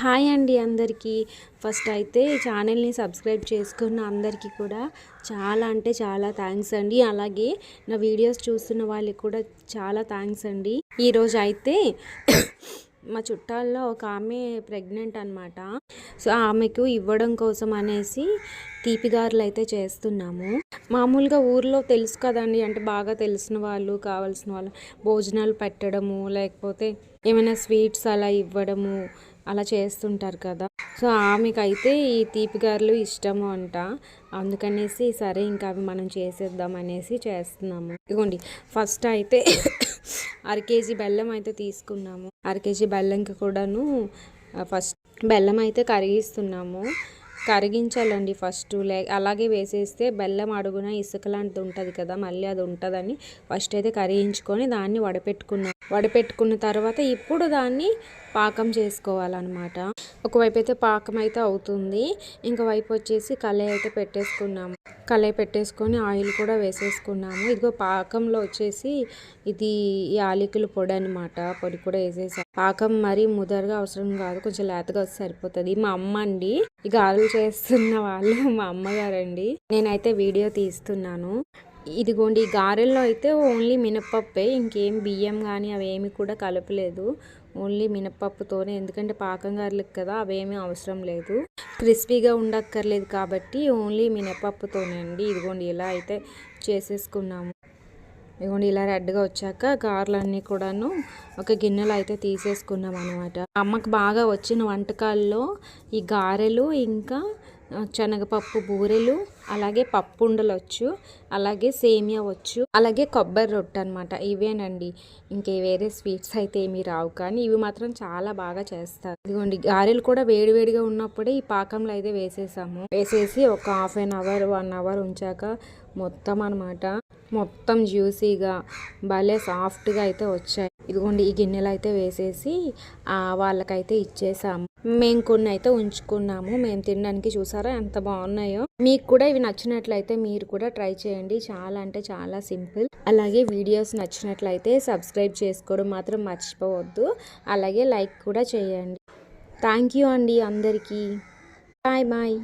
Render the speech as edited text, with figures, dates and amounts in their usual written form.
Hi అండి అందరికీ. First అయితే ఛానల్ని సబ్స్క్రైబ్ చేసుకున్న అందరికీ కూడా చాలా అంటే చాలా థ్యాంక్స్ అండి. అలాగే నా వీడియోస్ చూస్తున్న వాళ్ళకి కూడా చాలా థ్యాంక్స్ అండి. ఈరోజు అయితే మా చుట్టాల్లో ఒక ఆమె ప్రెగ్నెంట్ అనమాట. సో ఆమెకు ఇవ్వడం కోసం అనేసి తీపిగారులు అయితే చేస్తున్నాము. మామూలుగా ఊర్లో తెలుసు కదండి, అంటే బాగా తెలిసిన వాళ్ళు కావాల్సిన వాళ్ళు భోజనాలు పెట్టడము, లేకపోతే ఏమైనా స్వీట్స్ అలా ఇవ్వడము అలా చేస్తుంటారు కదా. సో ఆమెకైతే ఈ తీపిగారులు ఇష్టము అంట. అందుకనేసి సరే ఇంకా అవి మనం చేసేద్దాం అనేసి చేస్తున్నాము. ఇదిగోండి, ఫస్ట్ అయితే అరకేజీ బెల్లం అయితే తీసుకున్నాము. అరకేజీ బెల్లంకి కూడాను ఫస్ట్ బెల్లం అయితే కరిగిస్తున్నాము. కరిగించాలండి ఫస్ట్, అలాగే వేసేస్తే బెల్లం అడుగున ఇసుక లాంటిది ఉంటుంది కదా, మళ్ళీ అది ఉంటుందని ఫస్ట్ అయితే కరిగించుకొని దాన్ని వడపెట్టుకున్న తర్వాత ఇప్పుడు దాన్ని పాకం చేసుకోవాలన్నమాట. ఒకవైపు అయితే పాకం అయితే అవుతుంది, ఇంకోవైపు వచ్చేసి కళాయి అయితే పెట్టేసుకున్నాము. కళాయి పెట్టేసుకొని ఆయిల్ కూడా వేసేసుకున్నాము. ఇదిగో పాకంలో వచ్చేసి ఇది యాలకుల పొడి అనమాట, పొడి కూడా వేసేసాం. పాకం మరీ ముదరగా అవసరం కాదు, కొంచెం లేతగా వస్తే సరిపోతుంది. మా అమ్మ అండి, ఈ గారెలు చేస్తున్న వాళ్ళు మా అమ్మగారండి. నేనైతే వీడియో తీస్తున్నాను. ఇదిగోండి, ఈ గారెల్లో అయితే ఓన్లీ మినపప్పే, ఇంకేం బియ్యం కానీ అవేమి కూడా కలపలేదు. ఓన్లీ మినపప్పుతోనే, ఎందుకంటే పాకం గారెలకు కదా అవేమీ అవసరం లేదు. క్రిస్పీగా ఉండక్కర్లేదు కాబట్టి ఓన్లీ మినపప్పుతోనే అండి. ఇదిగోండి ఇలా అయితే చేసేసుకున్నాము. ఇదిగోండి ఇలా రెడ్గా వచ్చాక గారెలన్నీ కూడాను ఒక గిన్నెలో అయితే తీసేసుకున్నాం అనమాట. అమ్మకు బాగా వచ్చిన వంటకాల్లో ఈ గారెలు, ఇంకా శనగపప్పు బూరెలు, అలాగే పప్పు ఉండలు వచ్చు, అలాగే సేమియా వచ్చు, అలాగే కొబ్బరి రొట్టె అనమాట. ఇవేనండి, ఇంకే వేరే స్వీట్స్ అయితే ఏమీ రావు, కానీ ఇవి మాత్రం చాలా బాగా చేస్తారు. ఇదిగోండి, గారెలు కూడా వేడివేడిగా ఉన్నప్పుడే ఈ పాకంలో అయితే వేసేసి ఒక హాఫ్ అన్ అవర్ 1 అవర్ ఉంచాక మొత్తం అనమాట, మొత్తం జ్యూసీగా భలే సాఫ్ట్గా అయితే వచ్చాయి. ఇదిగోండి, ఈ గిన్నెలు అయితే వేసేసి వాళ్ళకైతే ఇచ్చేసాము. మేము కొన్ని అయితే ఉంచుకున్నాము మేము తినడానికి. చూసారా ఎంత బాగున్నాయో. మీకు కూడా ఇవి నచ్చినట్లయితే మీరు కూడా ట్రై చేయండి. చాలా అంటే చాలా సింపుల్. అలాగే వీడియోస్ నచ్చినట్లయితే సబ్స్క్రైబ్ చేసుకోవడం మాత్రం మర్చిపోవద్దు. అలాగే లైక్ కూడా చేయండి. థ్యాంక్ యూ అండి అందరికీ. Bye bye.